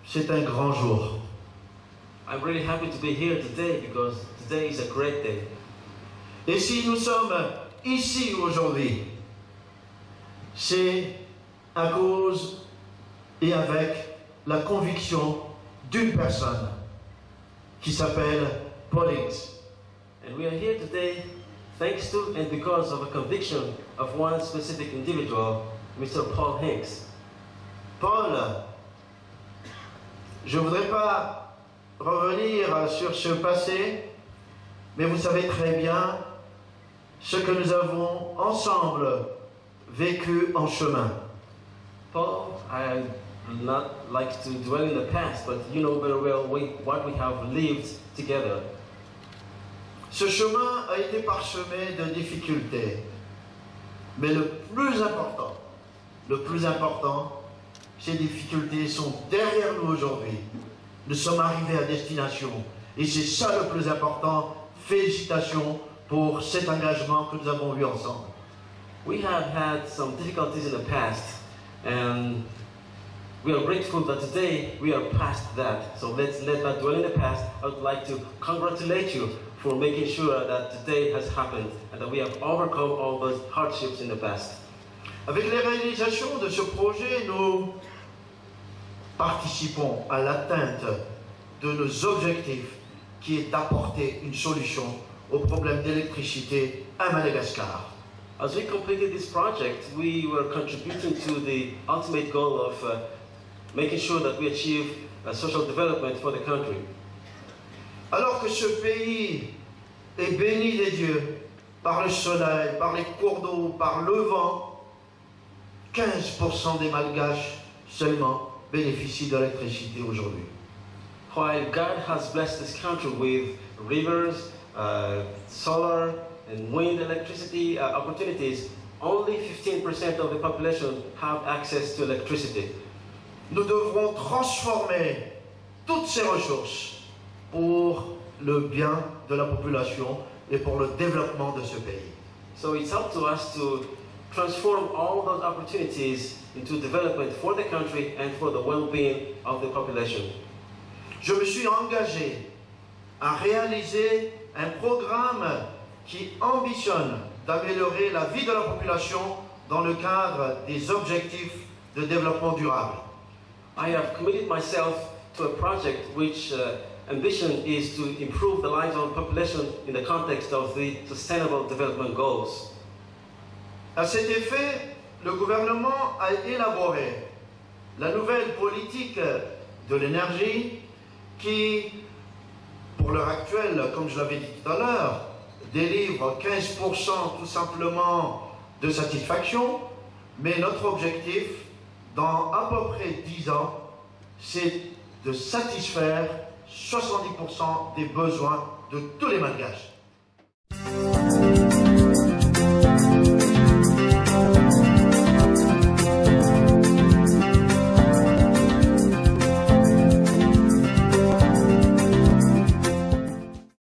c'est un grand jour. I'm really happy to be here today because today is a great day. Et si nous sommes ici aujourd'hui, c'est à cause et avec la conviction d'une personne qui s'appelle Paul Hicks. And we are here today thanks to and because of a conviction of one specific individual, Mr. Paul Hicks. Paul, je ne voudrais pas revenir sur ce passé, mais vous savez très bien ce que nous avons ensemble vécu en chemin. Paul, I would not like to dwell in the past, but you know very well what we have lived together. Ce chemin a été parsemé de difficultés, mais le plus important, ces difficultés sont derrière nous aujourd'hui. Nous sommes arrivés à destination et c'est ça le plus important. Félicitations pour cet engagement que nous avons eu ensemble. We have had some difficulties in the past and we are grateful that today we are past that. So let's not dwell in the past. I would like to congratulate you for making sure that today has happened and that we have overcome all those hardships in the past. Avec les réalisations de ce projet, nous participons à l'atteinte de nos objectifs qui est d'apporter une solution au problème d'électricité à Madagascar. As we completed this project, we were contributing to the ultimate goal of making sure that we achieve social development for the country. Alors que ce pays est béni des dieux par le soleil, par les cours d'eau, par le vent, 15% des Malgaches seulement bénéficient de l'électricité aujourd'hui. While God has blessed this country with rivers, solar and wind electricity opportunities, only 15% of the population have access to electricity. Nous devrons transformer toutes ces ressources pour le bien de la population et pour le développement de ce pays. So it's up to us to transform all those opportunities into development for the country and for the well-being of the population. Je me suis engagé à réaliser un programme qui ambitionne d'améliorer la vie de la population dans le cadre des objectifs de développement durable. I have committed myself to a project which ambition is to improve the lives of the population in the context of the Sustainable Development Goals. À cet effet, le gouvernement a élaboré la nouvelle politique de l'énergie qui, pour l'heure actuelle, comme je l'avais dit tout à l'heure, délivre 15% tout simplement de satisfaction, mais notre objectif, dans à peu près 10 ans, c'est de satisfaire 70% des besoins de tous les Malgaches.